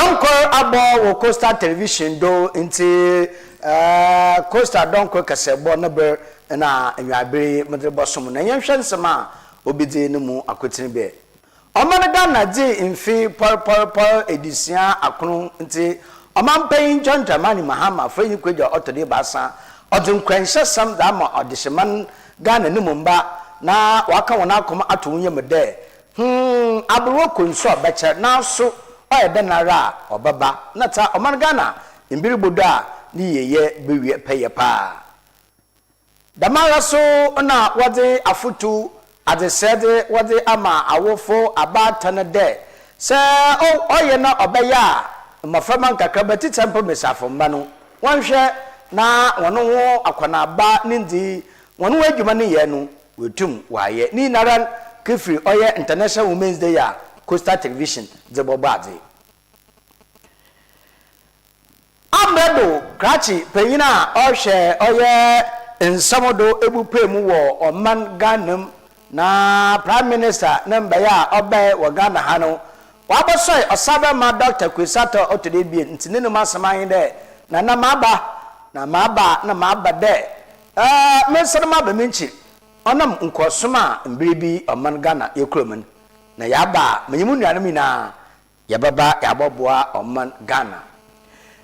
Donko abo wo Coastal Television do inti Coastal donko kasebo na ber na anwabere medre bosom na yenhwe nsema obidi ne mu akotini be omanaga na di infi por edisia akron nti omampan jonjamani mahama fanyi kweja otode basa odunkwanhye sam da ma odehyeman Ghana ne mumba na waka wona akoma atonye mede abro konso beche na so oyede nara obaba nata oman Ghana imbiri bodo a ni yeye bewie peye pa damara so na wade afutu ade sede wade ama awofo abata na de se oye na obeya mafama nkakra beti tempo mesafo mba no wanhwe na wono ho akwana ba nindi wono adwuma ne ye no wetum waye ni naran kefri oye International Women's Day ya Coastal Television de bobade ambedo krachi penyina ohwe oye nsamodo ebupemu wo oman Ghana na Prime Minister namba ya obe wo Ghana hano wabosoi osaba ma Dr. Kwisato otode bie ntinene masaman de na maba de mesarma ba minchi onam nkosoma mbiribi oman Ghana yekroman na yaba menyimu nuanami na yababa yaboboa oman Ghana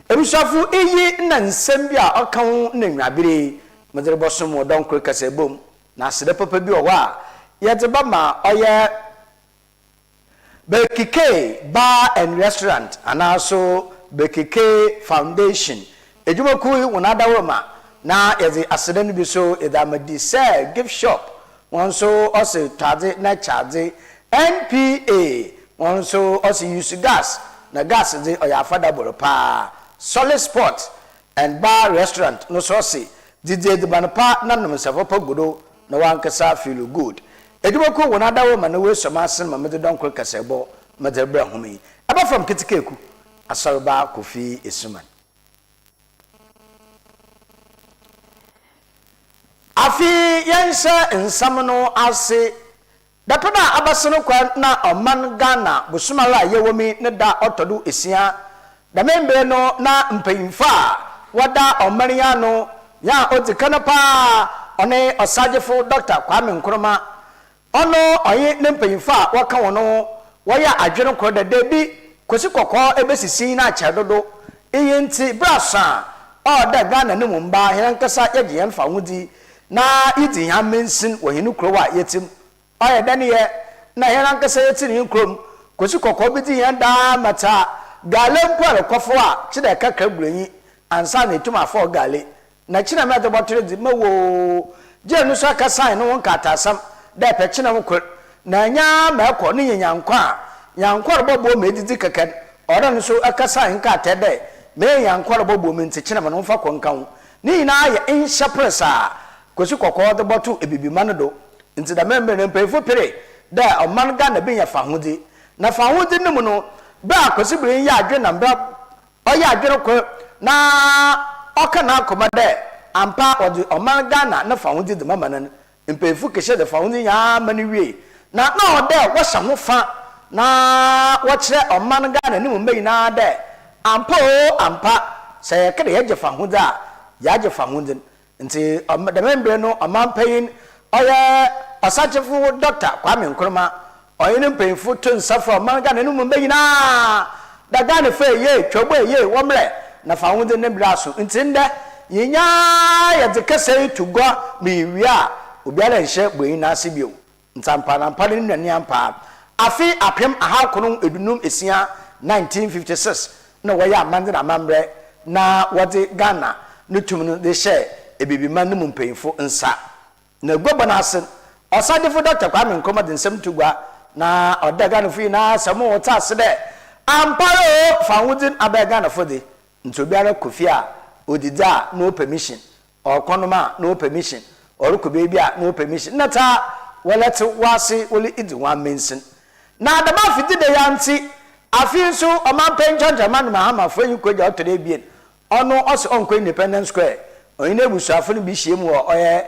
ebisafu iyi na nsembia okan na nwabire medre bosom donko kasebom na sede papa bi owa yeteba ma oye Bekike Bar and Restaurant and also Bekike Foundation ejumaku wonada woma na yezi aseden bi so edamadi say gift shop wonso ose tade na charge NPA wonso ose use gas na gas de oyafadable pa Solid Sport and Bar Restaurant no so se DJ de banapa na no msafo pagodo na wankasa feel good ejumaku wonada woma na we somasen mamede donko kasebo medebra humi aba from kitikeku asorba Kofi Esuman afi yense nsamno ase datoda abasono kwa na oman Ghana busumala yewomi ne da otodo Essien da membre no na mpemfa wada omania no ya odikana pa one osagefo Dr. Kwame Nkrumah ono oye ne mpemfa waka wono waya adwene ko da debi kosi kokko ebesisi na achedodo eyenti brasa o da Ghana ne mumba henkasa yegi yemfa hudi na idi ya mensin wohinu krowa yetim oye dane ye na henkasa yetini krom kosi kokko bidi yanda mata galempo alkofo a chide kaka burenyi ansa na etuma afọ gale na china me adobotire di mawo je nu so aka sign no won katasam da pe china mo na nya ma ko ni nyankwa nyankwa bobo medidi kaka ora no so aka sign ka tede me nyankwa bobo me nti china ma no fa ko nkan ni na ya inshapresa kosi kokko de botu ebibima no do nti da member ne mpefo pere da oman Ghana be nya fa hodi na fa hodi ne mu no ba kosi bere ya adwe na mbra oya adwe ko na oka na akoma de ampa odi oman Ghana na fa hodi de mama nan mpefo keshe de fa hodi ya mani wie na ode wo sha ho fa na wo kire oman Ghana ni mu mei na de ampa se kede ye je fa hodi a ya je fa hodi nti de membre no amampan oye osachefo Dr. Kwame Nkrumah oyene mpefo to nsafo oman Ghana ni mu mei na da Ghana fe ye twobo ye womre na fa hodi ne braso nti nde yinya ya de kase tugwa mi wia obiara nhye boyin na asebio ntampa na mpa ne nani ampa afi apem ahakono edunum Essien 1956 na waya amande na mambre na wode Ghana ne tumno de hye ebibima ne mpemfo nsa na gbobo na asen osadefo Dr. Kwame Nkrumah de nsem tugwa na oda Ghana fi na samo wota ase de amparo fa wudin aba Ghana fo de ntobiara Kofi a odida no permission okonoma no permission oruko baby a no permission nata walete wase woli idi wan mensin na adama fiti de yanti afi so omampen chanjaman mahama fanyi koja otode bien ono oso onko Independence Square oyine busuafo no bi hiem wo oye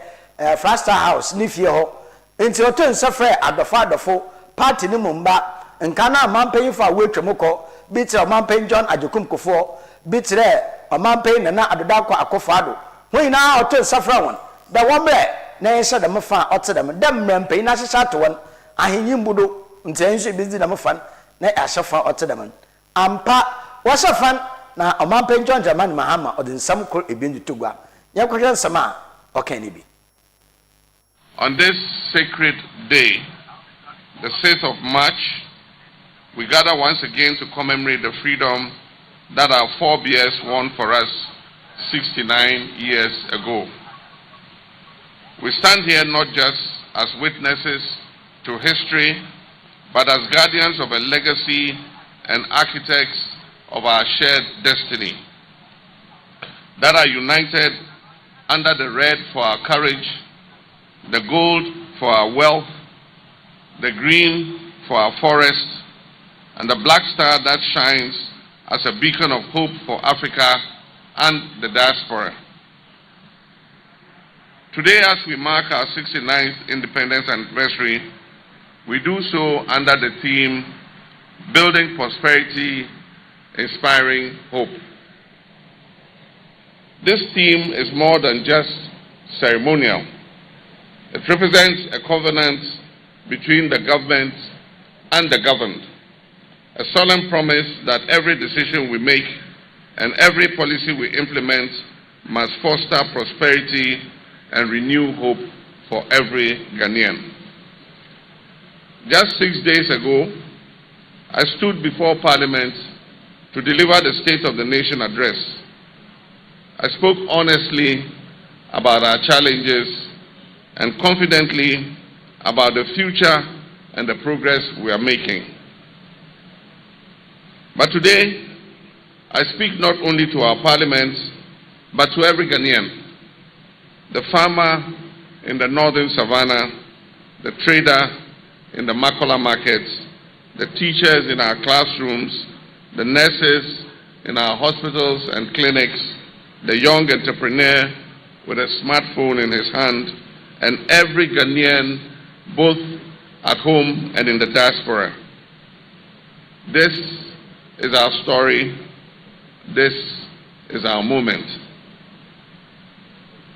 Fraster House ni fie ho enti oto nsafre adofo party ni mumba nka na amampen fa wetwemko bitire Omampen John Ajokum Kufuor bitire Omampen Nana Adodakwa Akufo-Addo hoyina oto safra won da wombre na yesha da mfa otedem dem mrampe na hyehya to won ahenyi mbudo ntenso bizi da mfa na ahyefa otedem ampa wasafan na Omampen John Dramani Mahama odinsam kor ebindu togwa yakohwe nsama okani bi. On this sacred day, the 6th of March, we gather once again to commemorate the freedom that our forebears won for us 69 years ago. We stand here not just as witnesses to history, but as guardians of a legacy and architects of our shared destiny that are united under the red for our courage, the gold for our wealth, the green for our forests, and the black star that shines as a beacon of hope for Africa and the diaspora. Today, as we mark our 69th independence anniversary, we do so under the theme, Building Prosperity, Inspiring Hope. This theme is more than just ceremonial. It represents a covenant between the government and the governed, a solemn promise that every decision we make and every policy we implement must foster prosperity and renew hope for every Ghanaian. Just 6 days ago, I stood before Parliament to deliver the State of the Nation address. I spoke honestly about our challenges and confidently about the future and the progress we are making. But today, I speak not only to our Parliament, but to every Ghanaian. The farmer in the northern savannah, the trader in the Makola markets, the teachers in our classrooms, the nurses in our hospitals and clinics, the young entrepreneur with a smartphone in his hand, and every Ghanaian, both at home and in the diaspora. This is our story. This is our moment.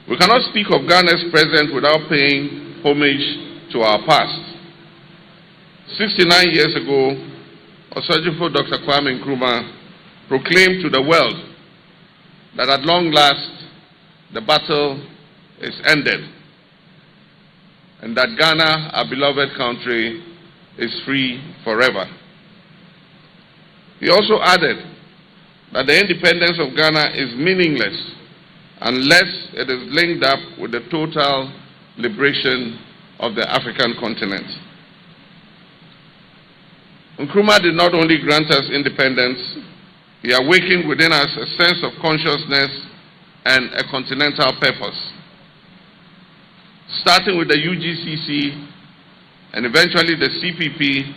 We cannot speak of Ghana's present without paying homage to our past. 69 years ago, Osajifo Dr. Kwame Nkrumah proclaimed to the world that at long last the battle is ended and that Ghana, our beloved country, is free forever. He also added that the independence of Ghana is meaningless unless it is linked up with the total liberation of the African continent. Nkrumah did not only grant us independence, he awakened within us a sense of consciousness and a continental purpose. Starting with the UGCC and eventually the CPP,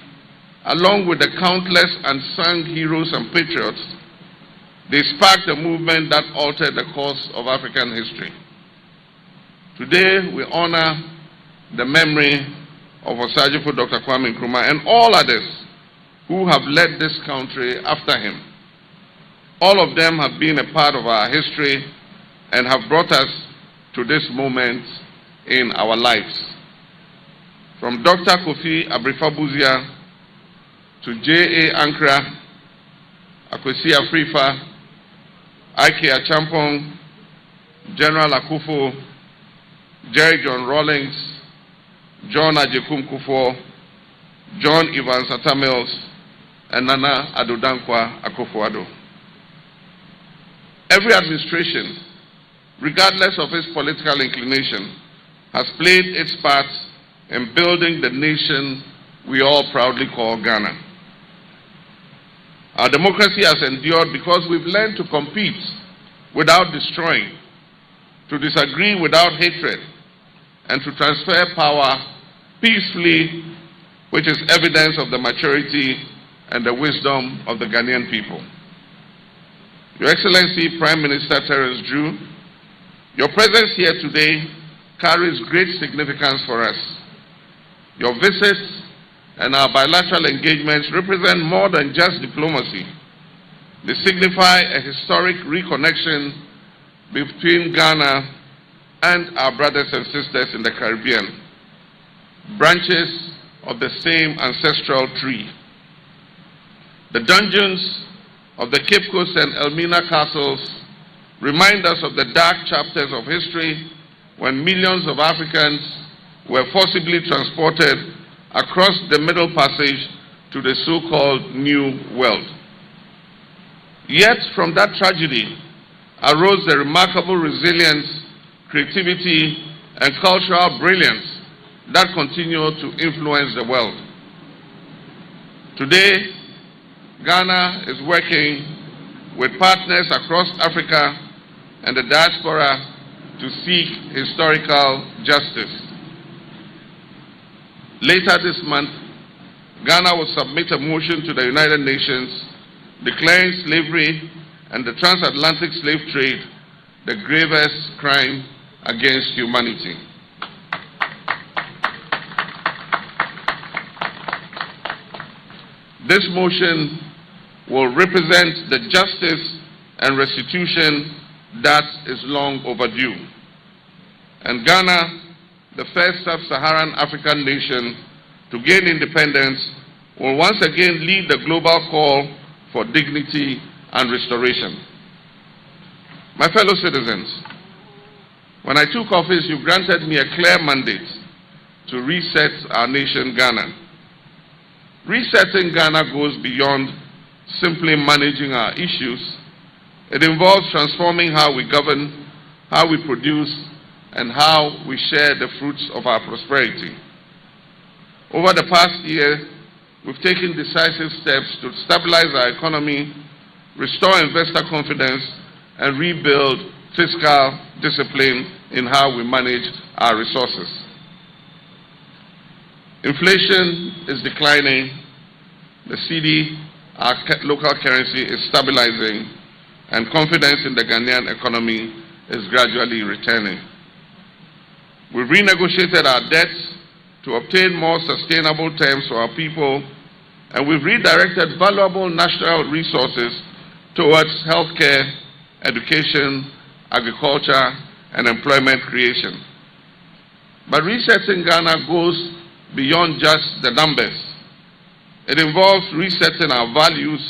along with the countless unsung heroes and patriots, they sparked a movement that altered the course of African history. Today, we honor the memory of Osajifo Dr. Kwame Nkrumah and all others who have led this country after him. All of them have been a part of our history and have brought us to this moment in our lives. From Dr. Kofi Abrifabuzia to J.A. Ankara, Akwesi Afrifa, Ike Achampong, General Akufo, Jerry John Rawlings, John Ajekum Kufuor, John Evans Atta Mills, and Nana Addo Dankwa Akufo-Addo. Every administration, regardless of its political inclination, has played its part in building the nation we all proudly call Ghana. Our democracy has endured because we've learned to compete without destroying, to disagree without hatred, and to transfer power peacefully, which is evidence of the maturity and the wisdom of the Ghanaian people. Your Excellency Prime Minister Terence Drew, your presence here today carries great significance for us. Your visits and our bilateral engagements represent more than just diplomacy. They signify a historic reconnection between Ghana and our brothers and sisters in the Caribbean, branches of the same ancestral tree. The dungeons of the Cape Coast and Elmina castles remind us of the dark chapters of history when millions of Africans were forcibly transported across the Middle Passage to the so-called New World. Yet from that tragedy arose the remarkable resilience, creativity, and cultural brilliance that continue to influence the world. Today, Ghana is working with partners across Africa and the diaspora to seek historical justice. Later this month, Ghana will submit a motion to the United Nations declaring slavery and the transatlantic slave trade the gravest crime against humanity. This motion will represent the justice and restitution that is long overdue. And Ghana, the first sub-Saharan African nation to gain independence, will once again lead the global call for dignity and restoration. My fellow citizens, when I took office, you granted me a clear mandate to reset our nation, Ghana. Resetting Ghana goes beyond simply managing our issues. It involves transforming how we govern, how we produce, and how we share the fruits of our prosperity. Over the past year, we've taken decisive steps to stabilize our economy, restore investor confidence, and rebuild fiscal discipline in how we manage our resources. Inflation is declining, the cedi, our local currency, is stabilizing, and confidence in the Ghanaian economy is gradually returning. We've renegotiated our debts to obtain more sustainable terms for our people, and we've redirected valuable national resources towards healthcare, education, agriculture, and employment creation. But resetting Ghana goes beyond just the numbers. It involves resetting our values,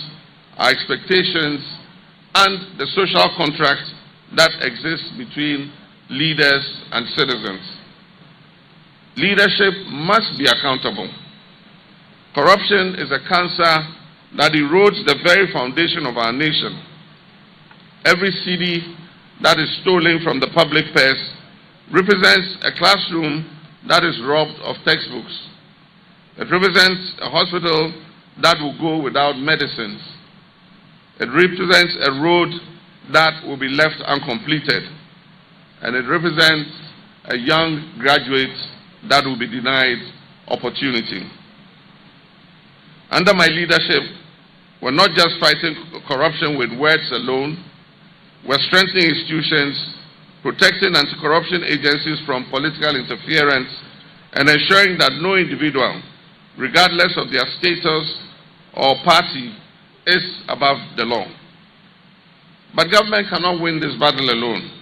our expectations, and the social contract that exists between leaders and citizens. Leadership must be accountable. Corruption is a cancer that erodes the very foundation of our nation. Every cedi that is stolen from the public purse represents a classroom that is robbed of textbooks. It represents a hospital that will go without medicines. It represents a road that will be left uncompleted. And it represents a young graduate that will be denied opportunity. Under my leadership, we're not just fighting corruption with words alone. We're strengthening institutions, protecting anti-corruption agencies from political interference, and ensuring that no individual, regardless of their status or party, is above the law. But government cannot win this battle alone.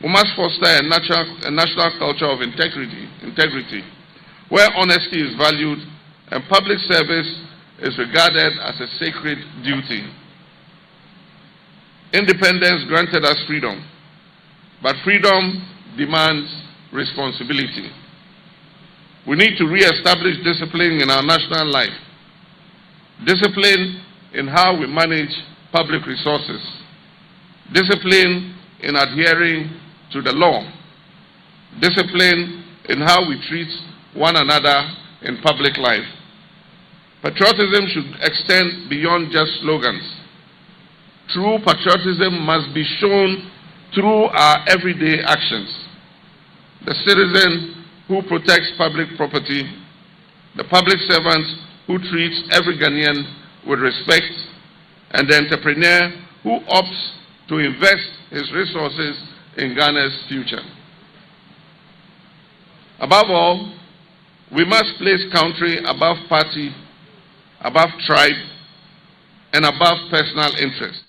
We must foster a national culture of integrity, where honesty is valued and public service is regarded as a sacred duty. Independence granted us freedom, but freedom demands responsibility. We need to re-establish discipline in our national life, discipline in how we manage public resources, discipline in adhering to the law, discipline in how we treat one another in public life. Patriotism should extend beyond just slogans. True patriotism must be shown through our everyday actions. The citizen who protects public property, the public servant who treats every Ghanaian with respect, and the entrepreneur who opts to invest his resources in Ghana's future. Above all, we must place country above party, above tribe, and above personal interest.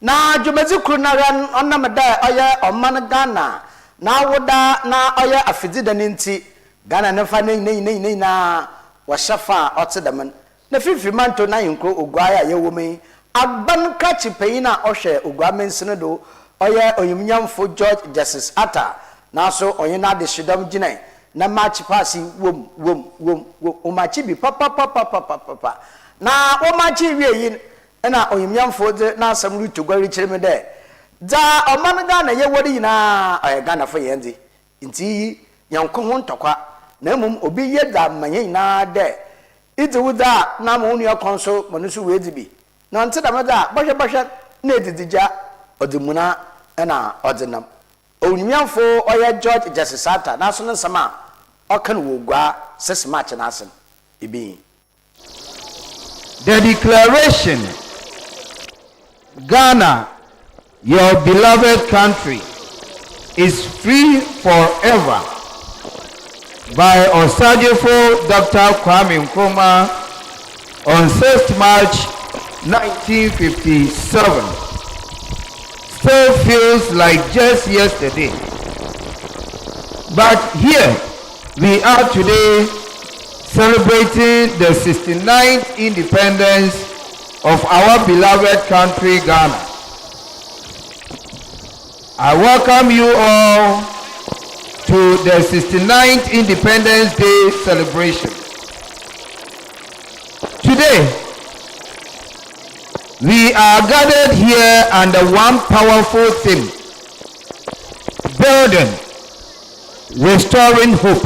Na jumezi kunaran onamada oye oman Ghana na woda na oye afidida ninti Ghana nefa nei na washafa otsedaman na fifi manto na yinkro ogwaya yewome aban kachi peina ohwe ogwamensene do oye oyimnyamfo George Justice Atta na so oye na de shidam ginai na match pass wom umachi bi papa na umachi wie na oyimnyamfo de na asam rutu gwari kireme de da oman Ghana ye wori na oye Ghana fo yenzi nti yanko ho ntokwa na mum obi ye da manye na de iti wuda na mo unu akonso manusu wezibi na nti da meda bahwe na edidija odimuna na odinam onyamfo oye George Justice Atta na so nsama okan wogwa 6 March na asen ibi. The declaration, Ghana, your beloved country, is free forever, by Osadefo Dr. Kwame Nkrumah on 6th March 1957, still feels like just yesterday. But here we are today celebrating the 69th independence of our beloved country, Ghana. I welcome you all to the 69th Independence Day celebration. Today, we are gathered here under one powerful theme: building, restoring hope.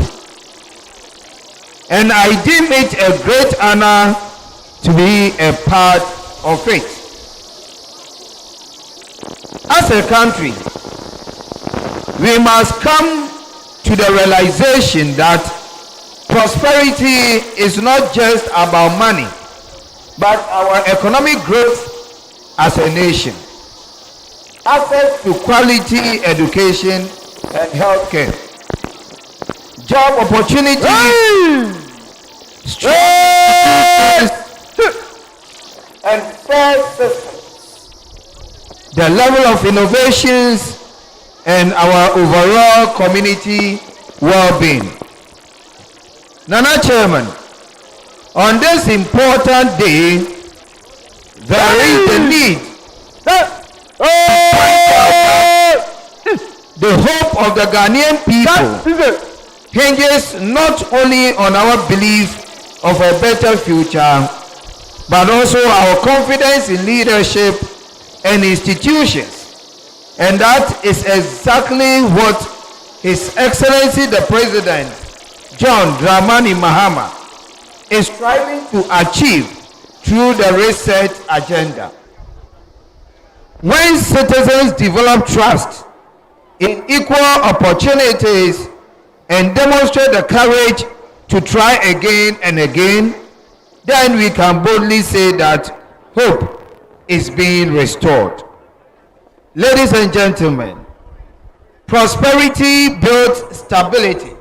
And I deem it a great honor to be a part of it. As a country, we must come to the realization that prosperity is not just about money, but our economic growth as a nation. Access to quality education and healthcare, job opportunities, strong and fair systems, the level of innovations, and our overall community well-being. Nana Chairman, on this important day, there is the need. The hope of the Ghanaian people hinges not only on our belief of a better future, but also our confidence in leadership and institutions. And that is exactly what His Excellency the President, John Dramani Mahama, is striving to achieve through the reset agenda. When citizens develop trust in equal opportunities and demonstrate the courage to try again and again, then we can boldly say that hope is being restored. Ladies and gentlemen, prosperity builds stability,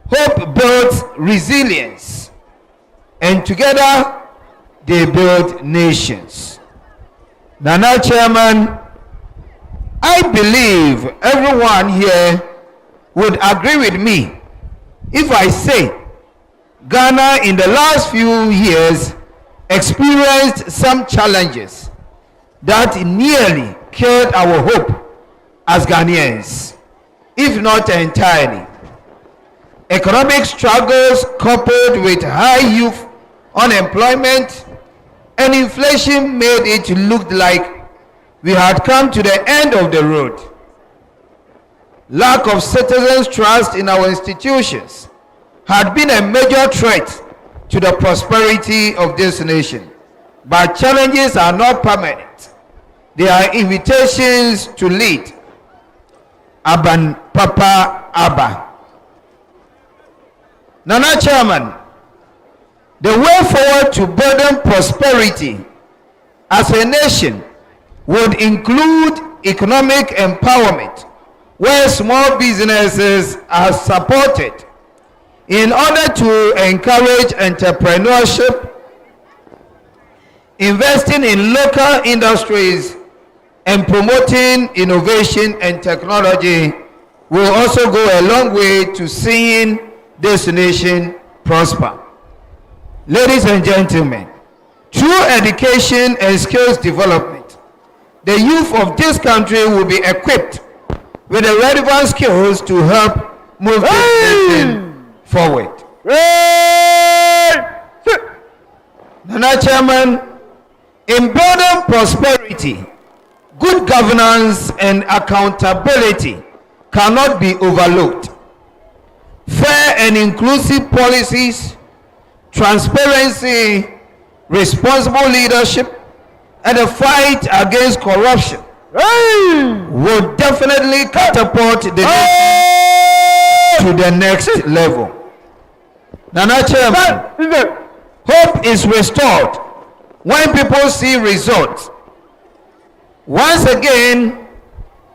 hope builds resilience, and together they build nations. Nana Chairman, I believe everyone here would agree with me if I say Ghana in the last few years experienced some challenges that nearly killed our hope as Ghanaians, if not entirely. Economic struggles coupled with high youth unemployment and inflation made it look like we had come to the end of the road. Lack of citizens' trust in our institutions had been a major threat to the prosperity of this nation. But challenges are not permanent. They are invitations to lead. Aban Papa Abba. Nana Chairman, the way forward to building prosperity as a nation would include economic empowerment, where small businesses are supported in order to encourage entrepreneurship, investing in local industries and promoting innovation and technology will also go a long way to seeing this nation prosper. Ladies and gentlemen, through education and skills development, the youth of this country will be equipped with the relevant skills to help move this nation forward. Nana Chairman, in building prosperity, good governance and accountability cannot be overlooked. Fair and inclusive policies, transparency, responsible leadership, and the fight against corruption will definitely catapult the nation to the next level. Nana Chairman, hope is restored when people see results. Once again,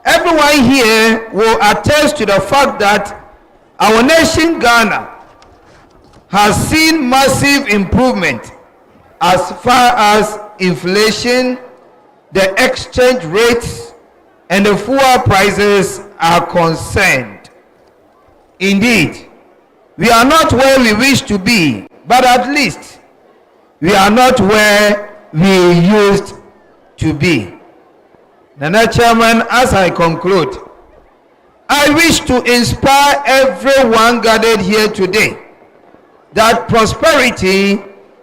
everyone here will attest to the fact that our nation, Ghana, has seen massive improvement as far as inflation, the exchange rates, and the fuel prices are concerned. Indeed, we are not where we wish to be, but at least we are not where we used to be. Nana Chairman, as I conclude, I wish to inspire everyone gathered here today that prosperity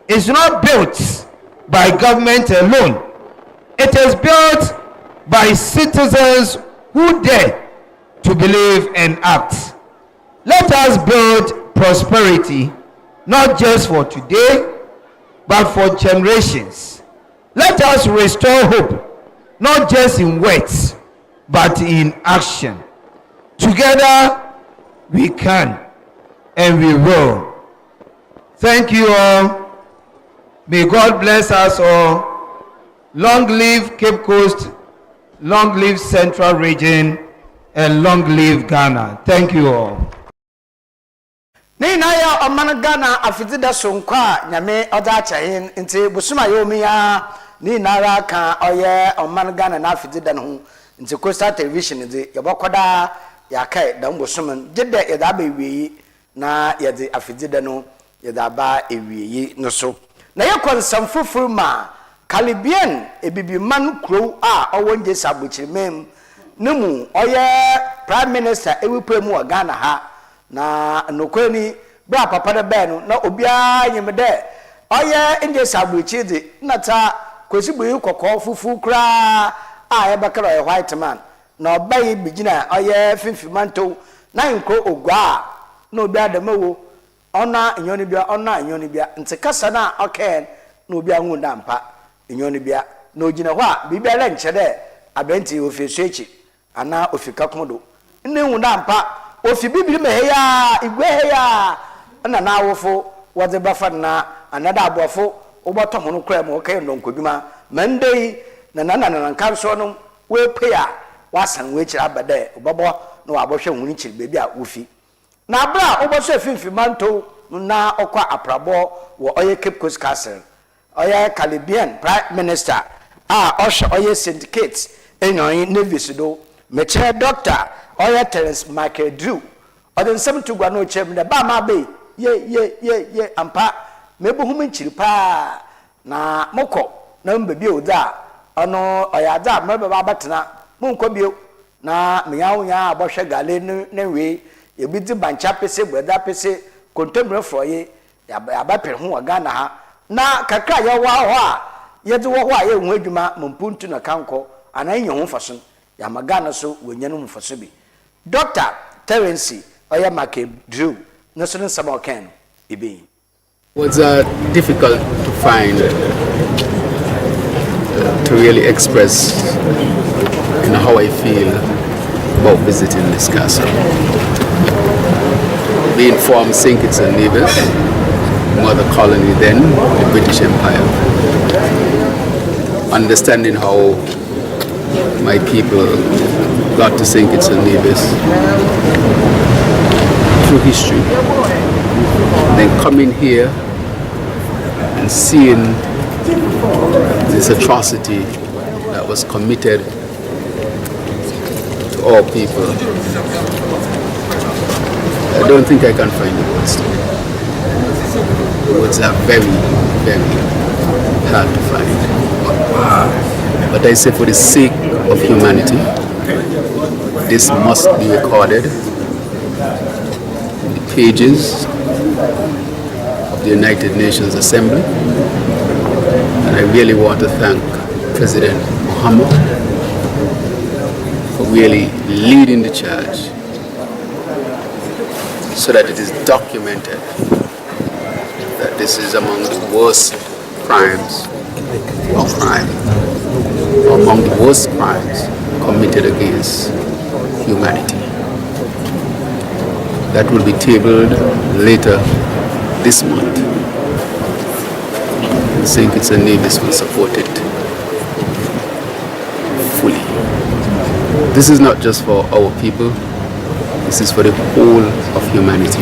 is not built by government alone. It is built by citizens who dare to believe and act. Let us build prosperity not just for today, but for generations. Let us restore hope, not just in words, but in action. Together, we can and we will. Thank you all. May God bless us all. Long live Cape Coast, long live Central Region, and long live Ghana. Thank you all. Ni na ya oman Ghana afidida sonkwa nyame oda chahin nti busuma yomi ya ni nara kan oye oman Ghana na afidida no nti Coastal Television nti yabokoda ya kai dan busuman jidda ya da bewi na ya de afidida no ya da ba ewi no so na ya konsam fufuru ma Caribbean ebibi man kro a owonje sabuchirmem nemu oye Prime Minister ewupremu wa Ghana ha na nokweni bra papa de be no na obia nyemede oye nje sabuchi de nata kwesibu kokko fufu kra a ye bakara ye white man na obai bigina oye finfimanto na nko ogwa na obia de mawo ona nyoni bia ona nyoni bia ntikasa na oken na obia hu ndampa nyoni bia na ogina ho a bibia le nchede abenti ofiesuechi ana ofika kondo nne hu ndampa ofi bibiri meheya igwe heya na nawofo wode bafa na anada abofo oboto hono kra mo kai ndonkoduma mandei na kanso no we paya wasan we kira abade obobo na wabohwe huni kiri bebi a wofi na abra oboso afimfimanto na okwa aprabo wo oye Cape Coast Castle oye Caribbean Prime Minister osha oye syndicate enyoyin Nevis do meche doctor oya Terence Michael Drew odin sem to gwa no chem da ba ma be ye ampa mebu humi nchiri pa na moko na mbebi oda ono oya da mebe ba batena munko bio na meyawo ya abohwe gale ne we ebidi bancha pese bweda pese contemporary froye ya ba pere ho Ghana ha na kakra ya wa ho a ye de wo ho a ye hu adwuma mumpuntu na kanko anan ye ho faso ya magana so wonyanu mfaso bi Dr. Terence oya Michael Drew national sama ken ibi was difficult to find to really express how I feel about visiting this castle. Being from St. Kitts and Nevis, mother colony then, the British Empire. Understanding how my people got to St. Kitts and Nevis through history. Then coming here and seeing this atrocity that was committed to all people. I don't think I can find the words today. The words are very, very hard to find. But I say for the sake of humanity, this must be recorded in the pages of the United Nations Assembly. And I really want to thank President Muhammad for really leading the charge so that it is documented that this is among the worst crimes among the worst crimes committed against humanity. That will be tabled later this month. I think it's a name this will support it fully. This is not just for our people, this is for the whole of humanity.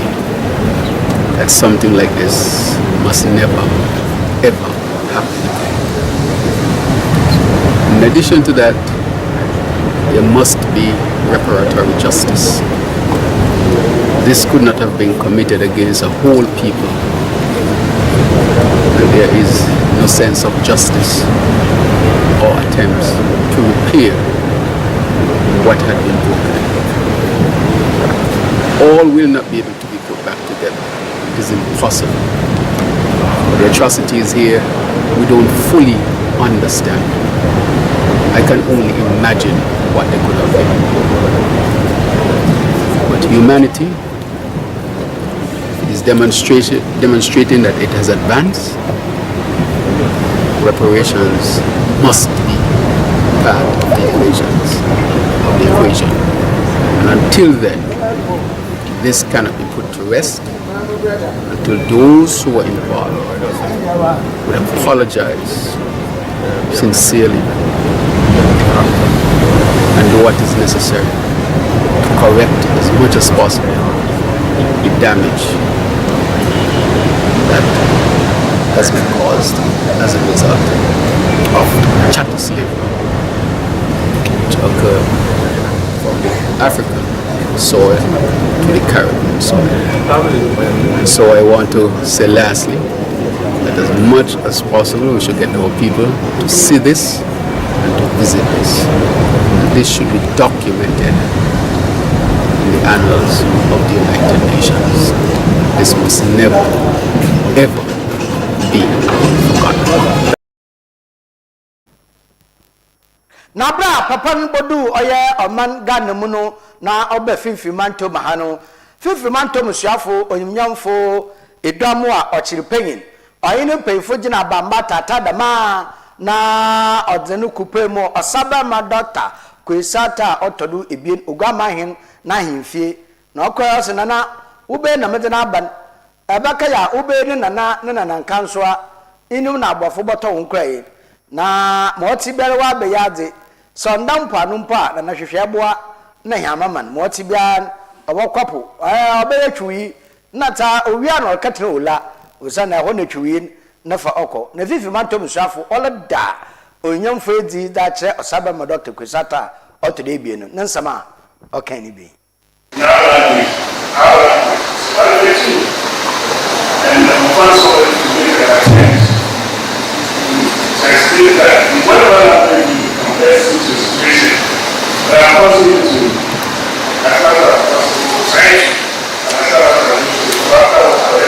That something like this must never, ever happen. In addition to that, there must be reparatory justice. This could not have been committed against a whole people. And there is no sense of justice or attempts to repair what had been broken. All will not be able to be put back together. It is impossible. The atrocities here, we don't fully understand. I can only imagine what they could have been. But humanity is demonstrating that it has advanced. Reparations must be part of the equation. And until then, this cannot be put to rest until those who are involved would apologize sincerely and do what is necessary to correct as much as possible the damage that has been caused as a result of chattel slavery, which occurred from the African soil to the Caribbean soil. And so I want to say lastly that as much as possible we should get our people to see this and to visit this. And this should be documented in the annals of the United Nations. This must never, ever be forgotten. Nabra papa nbodu oye oman Ghana mu no na oba finfimanto mahano finfimanto musuafo onyamnyamfo edwamo a ochiripenyin oyene peyfo gina bamba tata dama na odzenu kupemo osaba ma doctor kwesata otodu ebien ogamahin na himfie na okoyo se nana ube na medena aban abaka ya ube ni nana nkansoa inu na abofo boto wonkrai na moti bere wa be yade sondam panumpa na hwehweboa na yamaman moti bia obokwapo obeye twi na ta owia na okatre ola osana ho na twi na fa oko na fifi mantom suafo olada onyamfo edi da kire osaba ma doctor kwesata otodo ebie no nsama okan ni bi and the first one to make an attempt to explain that whatever happened compared to the situation that I'm possible to as far as possible science and as far as my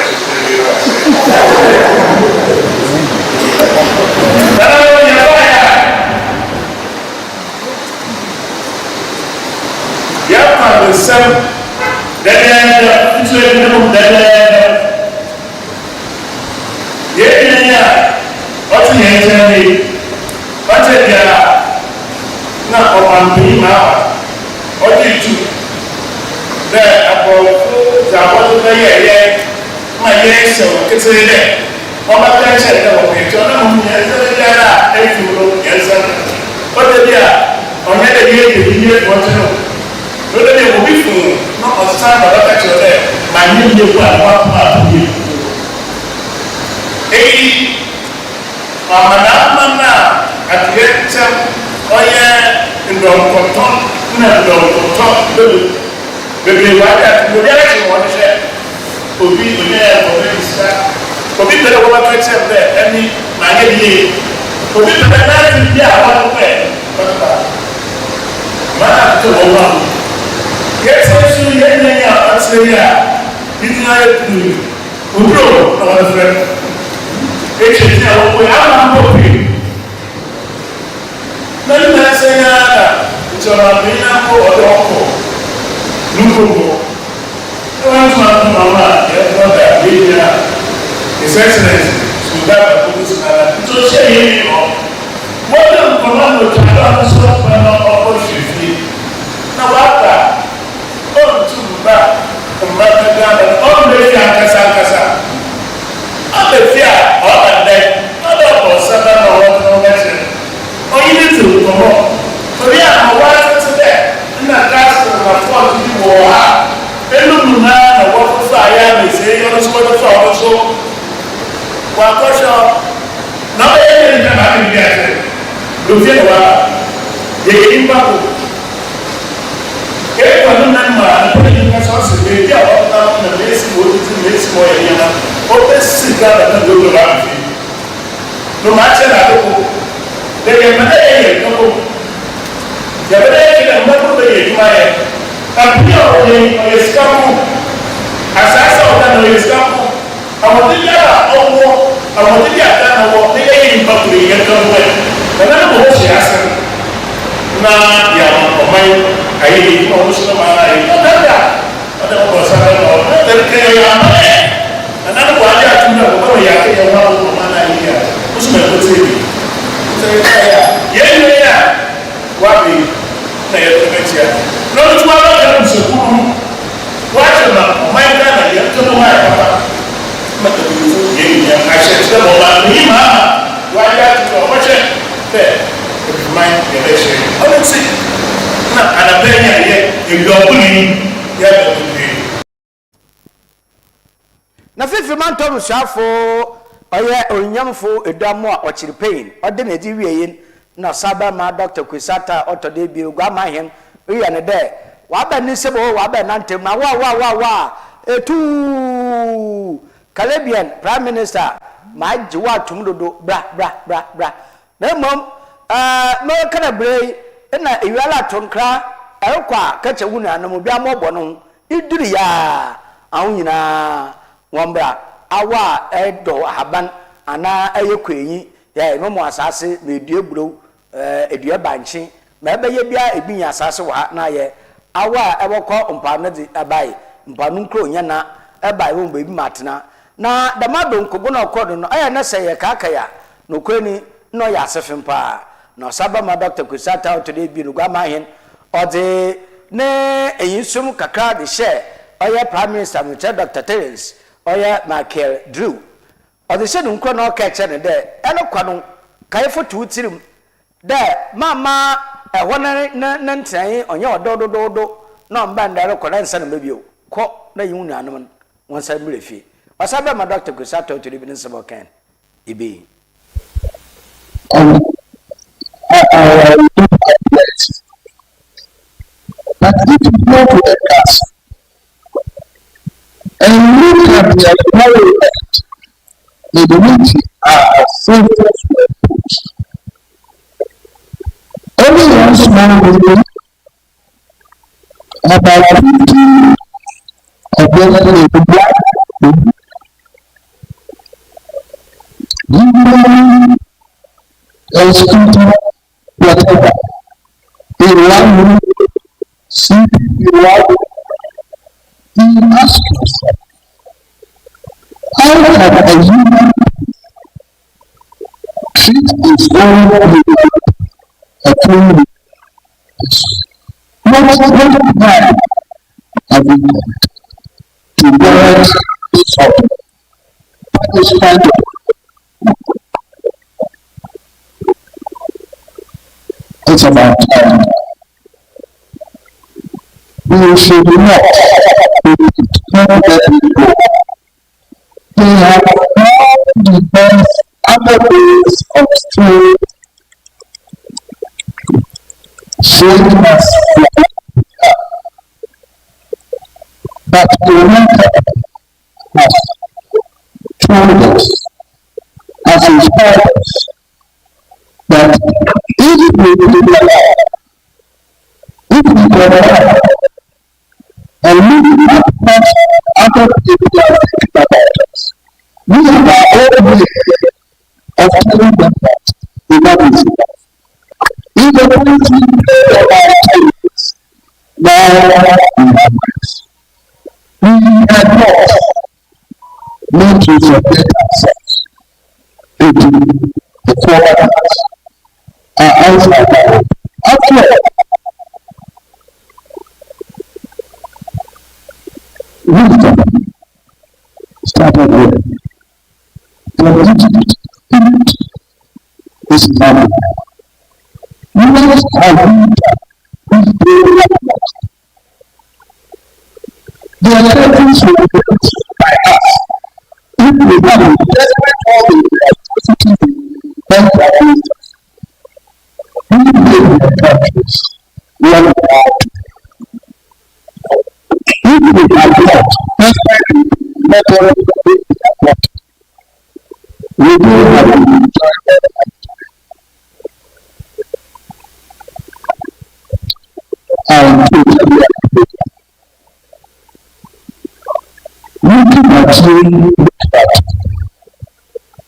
at the end, oh yeah, in the cotton, baby, why that? You get it, what is it? Will be there for this. For people that want to accept that, any my idea. For people that are not in the one way, man, to one. Yes, I see you in Australia. It's not a thing. Who know, our friend? It's a thing. We have a copy. None of that say, it's a Rabina or a dog. Nukubo. No one's Mama, yes, brother, His Excellency, Sudaba, to say, you know, what the command to have a sort of opportunity. Now, after, on to back, from Batagana, on the Yankasa, on the fear, on the deck, not up or Satan or what no mention. Or you need to come on. So, yeah, my wife is there. In that castle, my fault, you are. Elu na what fire may say, you know, what the father so. What was your now? Anything happening here? Look at what the impact. If one man, putting us on the baby, I want down the basic what is the basic more area. What is cigar and go around you? No matter how they can manage a couple. The other day, I'm not going to my and here on a scamp, as I saw that on a scamp, I want to get out of war, I want to get down of war, the aim of the get away. And I know what she has said. Now, yeah, my I almost know my I don't know what's happening. Another one, I don't know what you have to know. Who's my good city? Yeah, what we no, it's one of them. So, watch them up. My God, you have to know my papa. I said, tell me, Mama, why got to go? Watch it. There, my election. Oh, let's see. Now, and I'm paying here. If you're bullying, you're bullying. Na 50 man to shafo oye onyamfo edamo a ochiripain ode na di wieye na saba ma Dr. Kwisata otode bi ogwa mahen oye ne de wa ba ni sebo wa ba nantem na wa etu Caribbean Prime Minister ma jiwa tumdodo bra na mom no kana bre na iwala tonkra ekwa kache wuna na mo bia mo bono iduri ya ahun nyina wambra awa edo haban ana ayekwenyi ya no mo asase na edue bro edue banchi ma ebeye bia ebinya asase wa na ye awa ebokọ mpa no di abai mpa no nkro nya na ebai wo bebi matena na damado nkogo na okodo no aya na seye kaka ya no kwani no ya asefempa na saba ma Dr. Kwisata otode bi no gwa mahen ode ne eyisum kakra de share oya Prime Minister Mr. Dr. Terence oya Michael Drew ode se no nkro na okache ne de eno kwano kai foto utirim de mama ehona na ntran onye ododododo no mba ndare kwara nsa na mebio ko na yunu anum won sa mrefi osaba ma Dr. Kwisata otode bi nsebo kan ibe but if you go to the class and look at the environment, the meeting are focused weapons. Only one small window, about 50 of them the black whatever. In one room, see people you ask yourself, how can a human treat his own according what man have we done to warrant this order? That is kind of it's about time. We should not tell them they have found the best other ways of staying trained us but the America has told us, has inspired us, that if we realize, if we compare and look at what other people are thinking about us, we have our own way of telling them that enough is enough. In the point we pray about things, now we have grace. We had not to forget ourselves into the former past. Our eyes are open. After all, wisdom started with the legitimate is not. You must have is very much. The acceptance will be built by us if we have a desperate all the electricity and against us. We live in the countries where we are. If we have not desperately let all the things we have got, we do have to enjoy better life. I totally agree. Looking at you,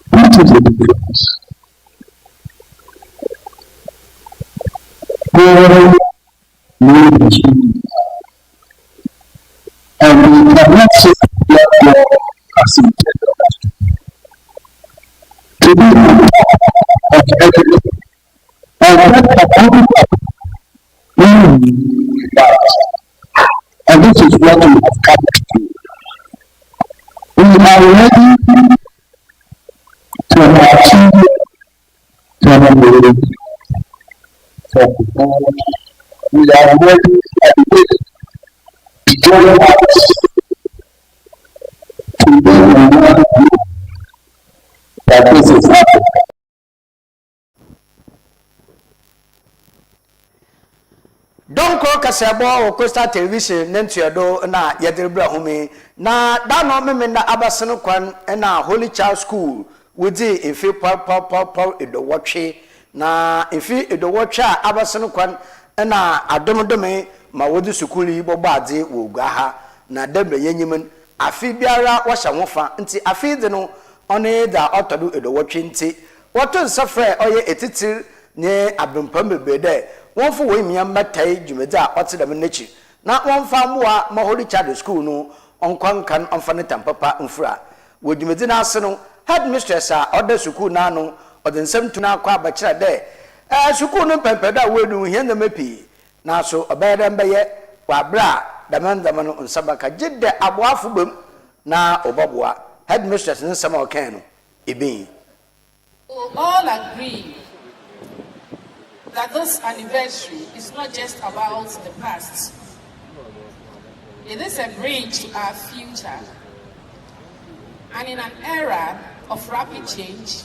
what is the difference? God made you, and we cannot say that God has intended us to be on top of everything, and that above but, and this is what we have come to do. We are ready to achieve for God. We are ready and willing to join us to be another group that this is happening. Donko kasebo o Coastal Television nentuedo na yederbra home na dano memenda abaseno kwan na Holy Child School wudi ifi pop edowotwe na ifi edowotwe a abaseno kwan na adomdome ma wodi sukuli bobade wo gwaha na debre yenyimen afi biara washa wofa nti afi de no one da otodo edowotwe nti woto nsafre oye etitir ne abrempam bebede won fo we miam matai dwumede a ote dem nechi na won fa moa ma Holy Child School no onkwankan onfa ne tampapa mfura wo dwumede na ase no headmistress a oda school na no ode nsem tu na akwa abakira de school no pempeda wedu hia na mapi na so obede mbeye wa bra damandam no nsabaka jidde aboafo bam na obaboa headmistress nsem o kan no ebin all agree that this anniversary is not just about the past. It is a bridge to our future. And in an era of rapid change,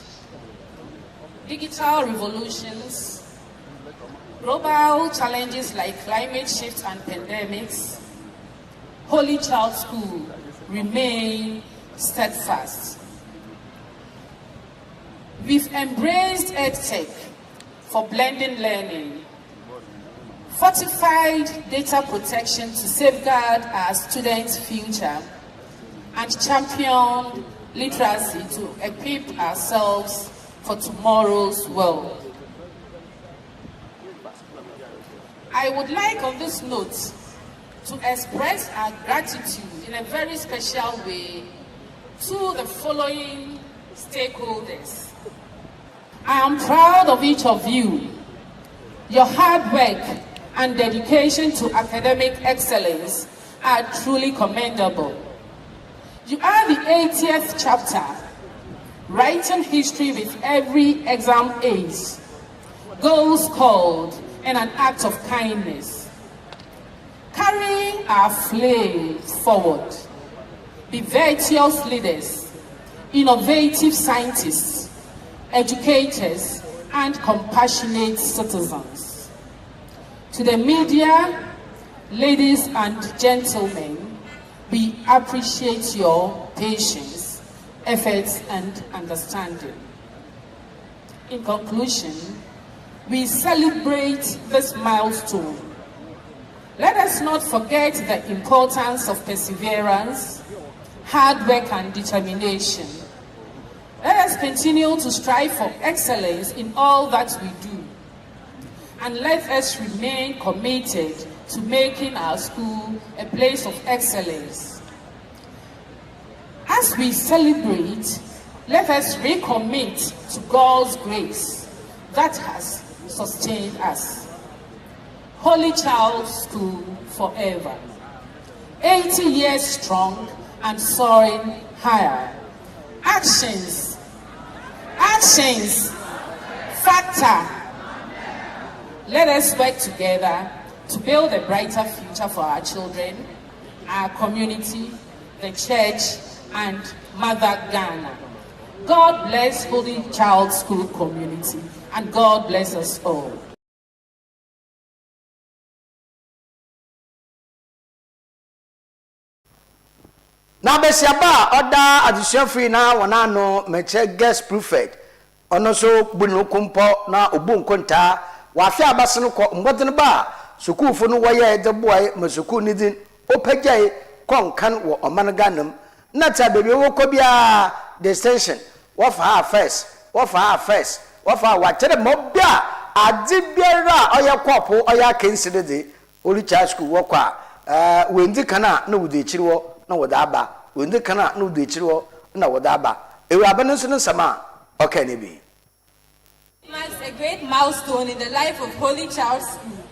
digital revolutions, global challenges like climate shift and pandemics, Holy Child School remain steadfast. We've embraced EdTech for blended learning, fortified data protection to safeguard our students' future, and championed literacy to equip ourselves for tomorrow's world. I would like on this note to express our gratitude in a very special way to the following stakeholders. I am proud of each of you. Your hard work and dedication to academic excellence are truly commendable. You are the 80th chapter, writing history with every exam ace, goals called, and an act of kindness. Carrying our flame forward. Be virtuous leaders, innovative scientists, educators, and compassionate citizens. To the media, ladies and gentlemen, we appreciate your patience, efforts, and understanding. In conclusion, we celebrate this milestone. Let us not forget the importance of perseverance, hard work, and determination. Let us continue to strive for excellence in all that we do. And let us remain committed to making our school a place of excellence. As we celebrate, let us recommit to God's grace that has sustained us. Holy Child School forever. 80 years strong and soaring higher. Actions. Actions. Factor. Let us work together to build a brighter future for our children, our community, the church, and Mother Ghana. God bless Holy Child School community, and God bless us all. Na besiaba oda addition free na wana no meche guest prefect ono so bunu kumpo na obu nkonta wa afia abase no ko mbodene ba sukuufo no waye de boy masuku nidin opagye konkan wo omanganam na ta bebi wo ko bia distinction wo fa first wo fa wa tere mo bia ade biara oye kopo oye kenside de Holy Child School wo kwa wendi kana na wudi chiri wo na woda aba wendi kana na wudi chiri wo na woda aba ewe abanu so nsama okay ne bi. Marks a great milestone in the life of Holy Child School.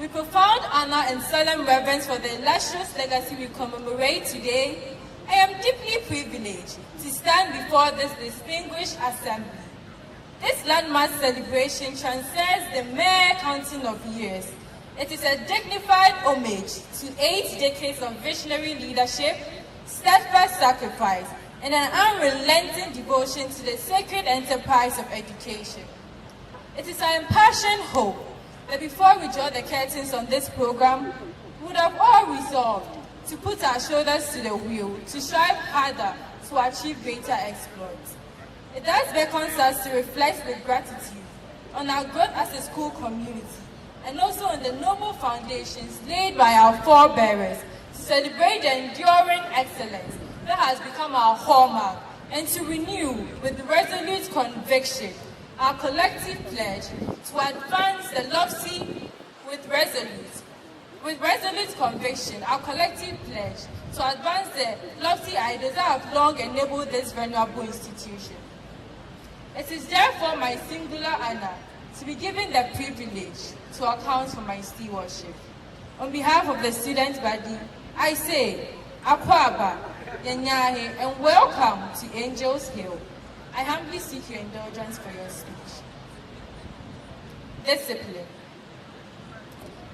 With profound honor and solemn reverence for the illustrious legacy we commemorate today, I am deeply privileged to stand before this distinguished assembly. This landmark celebration transcends the mere counting of years. It is a dignified homage to 8 decades of visionary leadership, steadfast sacrifice, and an unrelenting devotion to the sacred enterprise of education. It is our impassioned hope that before we draw the curtains on this program, we would have all resolved to put our shoulders to the wheel, to strive harder to achieve greater exploits. It thus beckons us to reflect with gratitude on our growth as a school community, and also on the noble foundations laid by our forebearers to celebrate the enduring excellence that has become our hallmark, and to renew with resolute conviction our collective pledge to advance the lofty with resolute conviction, our collective pledge to advance the lofty ideals that have long enabled this venerable institution. It is therefore my singular honor to be given the privilege to account for my stewardship. On behalf of the student body, I say, Akwaba, Yanyahe, and welcome to Angels Hill. I humbly seek your indulgence for your speech. Discipline.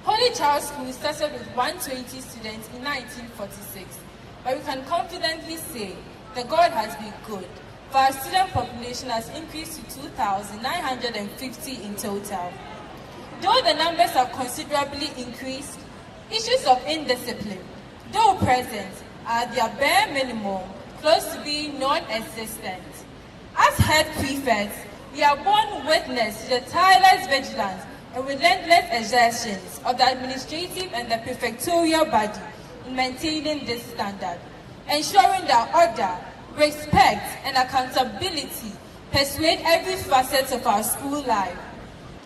Holy Child School started with 120 students in 1946, but we can confidently say that God has been good, for our student population has increased to 2,950 in total. Though the numbers have considerably increased, issues of indiscipline, though present, are their bare minimum, close to being non-existent. As head prefects, we are borne witness to the tireless vigilance and relentless exertions of the administrative and the prefectorial body in maintaining this standard, ensuring that order, respect, and accountability persuade every facet of our school life.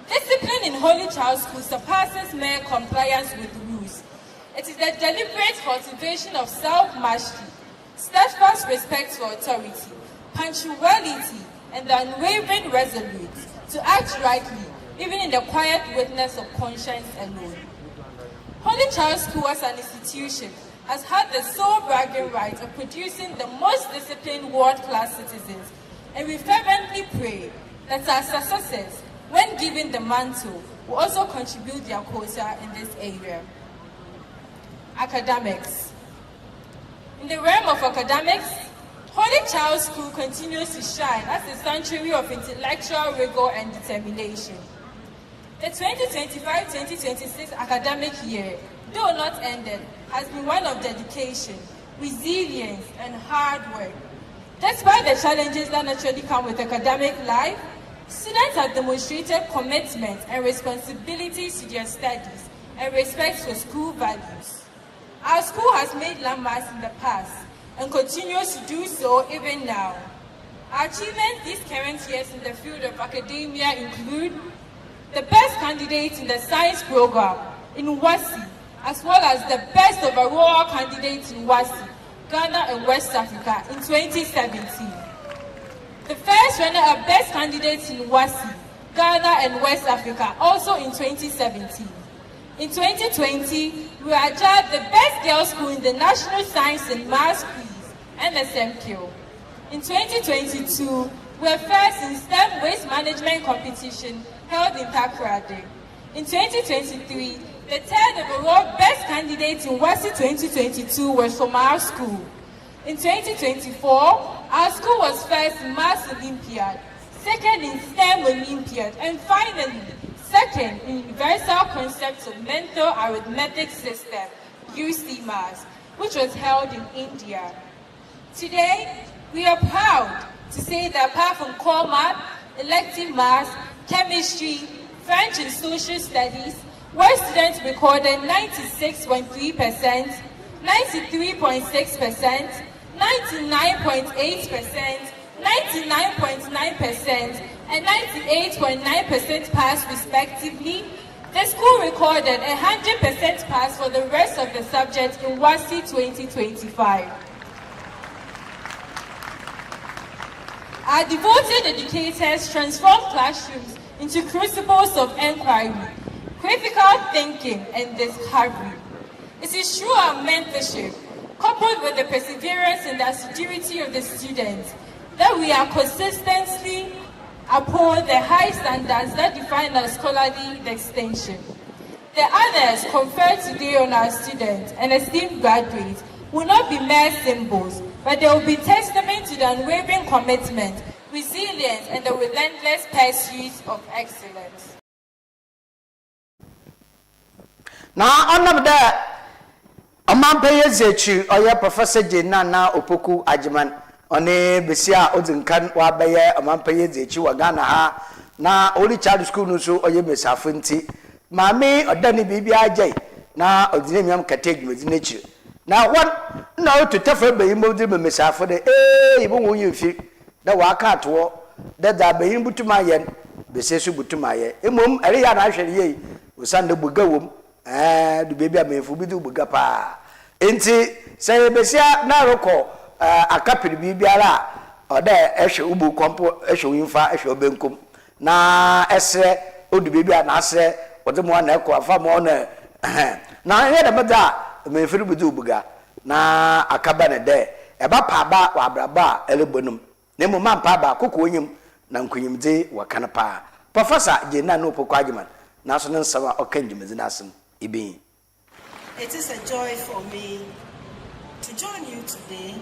Discipline in Holy Child School surpasses mere compliance with rules. It is the deliberate cultivation of self-mastery, steadfast respect for authority, punctuality, and the unwavering resolute to act rightly, even in the quiet witness of conscience alone. Holy Child School as an institution has had the sole bragging right of producing the most disciplined world-class citizens, and we fervently pray that our successors, when given the mantle, will also contribute their quota in this area. Academics. In the realm of academics, Holy Child School continues to shine as a sanctuary of intellectual rigor and determination. The 2025-2026 academic year, though not ended, has been one of dedication, resilience, and hard work. Despite the challenges that naturally come with academic life, students have demonstrated commitment and responsibilities to their studies and respect for school values. Our school has made landmarks in the past and continues to do so even now. Our achievements these current years in the field of academia include the best candidate in the science program in WASI, as well as the best overall candidate in WASI, Ghana and West Africa in 2017. The first runner-up best candidates in WASI, Ghana and West Africa, also in 2017. In 2020, we are adjudged the best girls' school in the National Science and Maths Quiz, NSMQ. In 2022, we were first in STEM waste management competition held in Takoradi. In 2023, the third overall best candidate in WASI 2022 was from our school. In 2024, our school was first in Maths Olympiad, second in STEM Olympiad, and finally, second in Universal Concepts of Mental Arithmetic System, UCMAS, which was held in India. Today, we are proud to say that apart from core math, elective maths, chemistry, French and social studies, where students recorded 96.3%, 93.6%, 99.8%, 99.9%, and 98.9% pass respectively, the school recorded 100% pass for the rest of the subjects in WASI 2025. Our devoted educators transform classrooms into crucibles of inquiry, critical thinking, and discovery. It is through our mentorship, coupled with the perseverance and the assiduity of the students, that we are consistently uphold the high standards that define our scholarly extension. The honors conferred today on our students and esteemed graduates will not be mere symbols, but they will be testament to the unwavering commitment, resilience, and the relentless pursuit of excellence. Now, on that, Amampe Zechi, or your Professor Jenana Opoku Ajiman, on a Bessia Odinkan, Wabaye, Amampe Zechi, Wagana, na only child school no so, or you miss a funty. Mammy or Danny BBIJ, now Odinium Categ with nature. Now, one, no to tougher by him, Miss Afford, even you feel that Waka to war, that I be able to my yen, Bessesu Butumaye, a mum, Ariana actually, with Sunday Bugawum. The baby I mean for bidu bugapa. Enti say besia na roko akapiri bibiara or there eshe ubu kompo eshe winfa eshe obenkum na esre odu baby na asre odemo na ekọ afa mo na na ye da meda me firu bidu buga na akaba ne de eba pa ba wa abraba elebonum na mo man pa ba kokọ onyim na nkunyimde wakanapa Professor Jena no poko agiman na so nsama okanjimezi na asem. It is a joy for me to join you today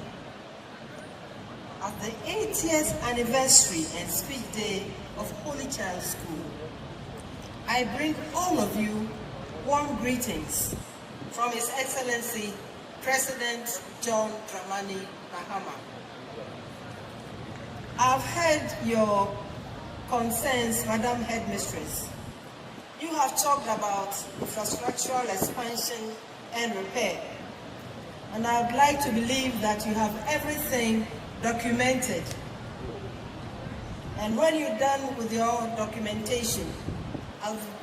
at the 80th anniversary and speech day of Holy Child School. I bring all of you warm greetings from His Excellency President John Dramani Mahama. I've heard your concerns, Madam Headmistress. You have talked about infrastructural expansion and repair, and I would like to believe that you have everything documented. And when you're done with your documentation,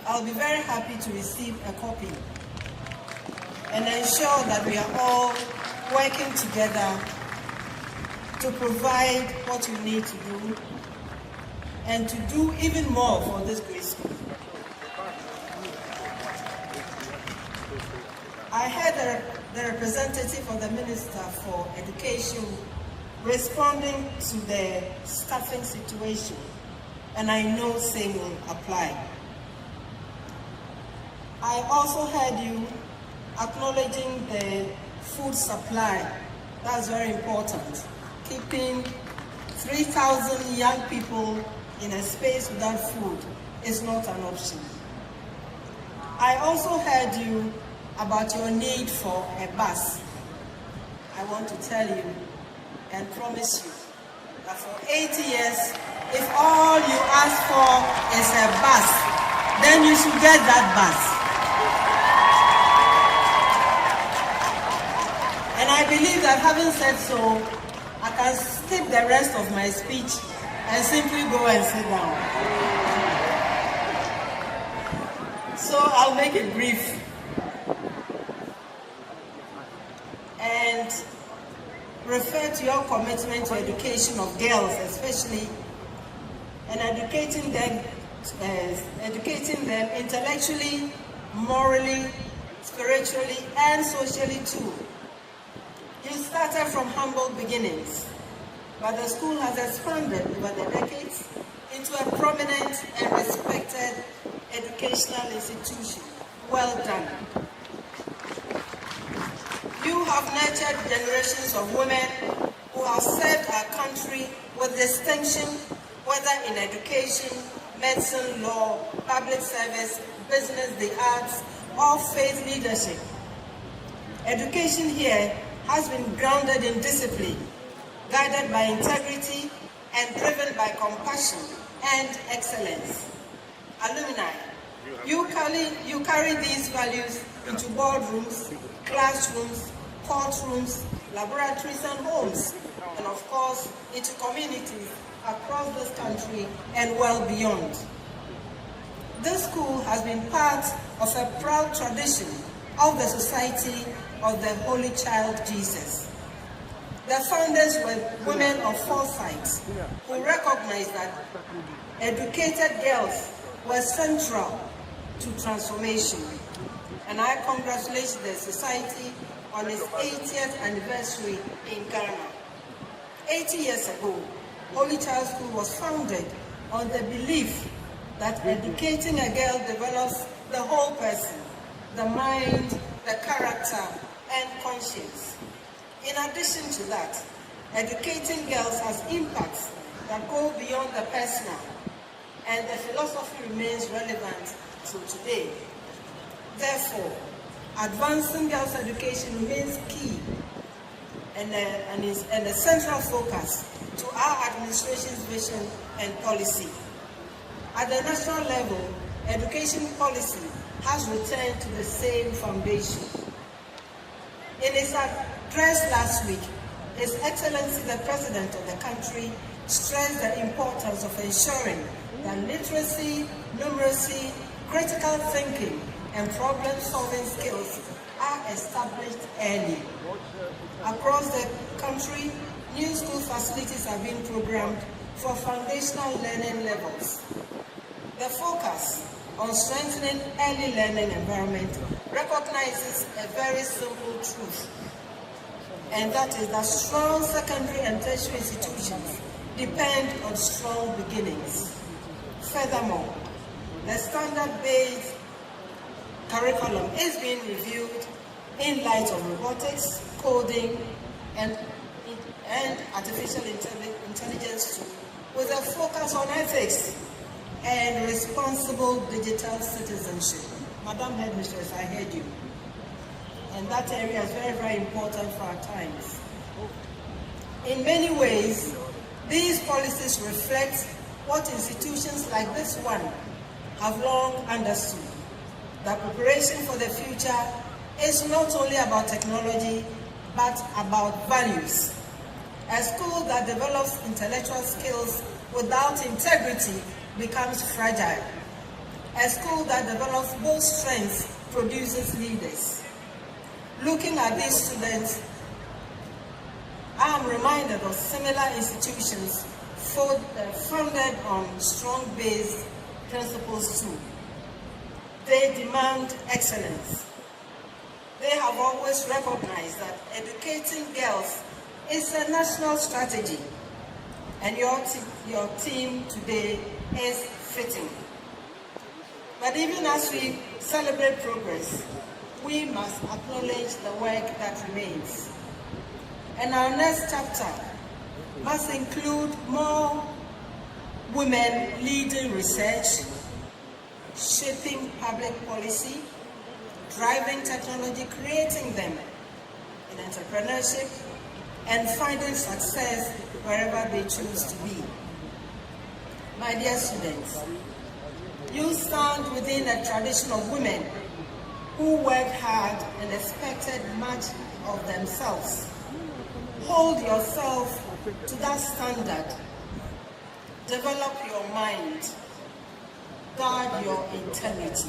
I'll be very happy to receive a copy and ensure that we are all working together to provide what you need to do and to do even more for this great school. I heard the representative of the Minister for Education responding to the staffing situation, and I know same will apply. I also heard you acknowledging the food supply. That's very important. Keeping 3,000 young people in a space without food is not an option. I also heard you about your need for a bus. I want to tell you and promise you that for 80 years, if all you ask for is a bus, then you should get that bus. And I believe that having said so, I can skip the rest of my speech and simply go and sit down. So I'll make it brief. And refer to your commitment to education of girls, especially, and educating them intellectually, morally, spiritually, and socially too. You started from humble beginnings, but the school has expanded over the decades into a prominent and respected educational institution. Well done. You have nurtured generations of women who have served our country with distinction, whether in education, medicine, law, public service, business, the arts, or faith leadership. Education here has been grounded in discipline, guided by integrity, and driven by compassion and excellence. Alumni, you carry these values into boardrooms, classrooms, courtrooms, laboratories, and homes, and of course, into communities across this country and well beyond. This school has been part of a proud tradition of the Society of the Holy Child Jesus. The founders were women of foresight who recognized that educated girls were central to transformation. And I congratulate the Society on its 80th anniversary in Ghana. 80 years ago, Holy Child School was founded on the belief that educating a girl develops the whole person, the mind, the character, and conscience. In addition to that, educating girls has impacts that go beyond the personal, and the philosophy remains relevant to today. Therefore, advancing girls' education remains key and is a central focus to our administration's vision and policy. At the national level, education policy has returned to the same foundation. In his address last week, His Excellency the President of the country stressed the importance of ensuring that literacy, numeracy, critical thinking, and problem-solving skills are established early. Across the country, new school facilities are being programmed for foundational learning levels. The focus on strengthening early learning environment recognizes a very simple truth, and that is that strong secondary and tertiary institutions depend on strong beginnings. Furthermore, the standard-based curriculum is being reviewed in light of robotics, coding, and artificial intelligence too, with a focus on ethics and responsible digital citizenship. Madam Headmistress, I heard you. And that area is very, very important for our times. In many ways, these policies reflect what institutions like this one have long understood, that preparation for the future is not only about technology, but about values. A school that develops intellectual skills without integrity becomes fragile. A school that develops both strengths produces leaders. Looking at these students, I am reminded of similar institutions founded on strong-based principles too. They demand excellence. They have always recognized that educating girls is a national strategy, and your team today is fitting. But even as we celebrate progress, we must acknowledge the work that remains. And our next chapter must include more women leading research, shaping public policy, driving technology, creating them in entrepreneurship, and finding success wherever they choose to be. My dear students, you stand within a tradition of women who worked hard and expected much of themselves. Hold yourself to that standard. Develop your mind. Guard your integrity.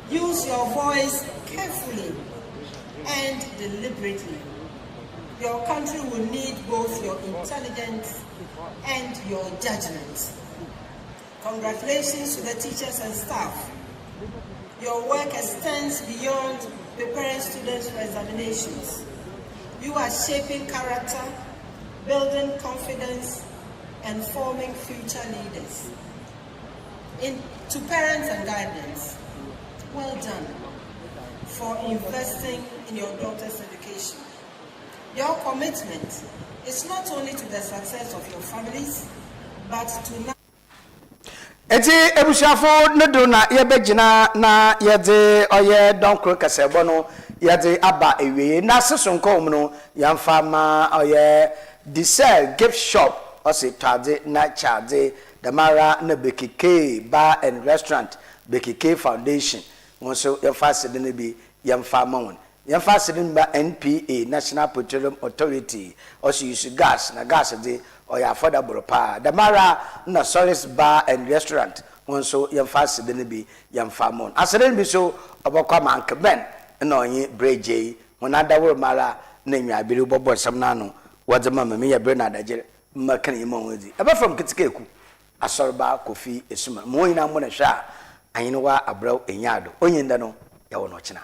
Use your voice carefully and deliberately. Your country will need both your intelligence and your judgment. Congratulations to the teachers and staff. Your work extends beyond preparing students for examinations. You are shaping character, building confidence, and forming future leaders. To parents and guardians, well done for investing in your daughter's education. Your commitment is not only to the success of your families, but to eti ebushafo nedo na yebegina na yede oye donkro kasebo no yede aba ewie na sesonko mu yamfa ma oye Diesel gift shop ose tade na chade damara na bekike bar and restaurant bekike foundation wonso yamfa sede ne bi yamfa ma won yamfa sede ba NPA National Petroleum Authority ose use gas na gas de or ya affordable pa damara na Solis bar and restaurant wonso yamfa sede ne bi yamfa mon asede bi so obokwa manke ben na onye breje wona dawo mara na nwaabiri bobo sam na no wadzama mame ya brena dagere makan yimo wodi aba from kitikeku asorba kofi esuma mo nyina mo na hwa anyinwa abraw enyado onye nda no ya wono china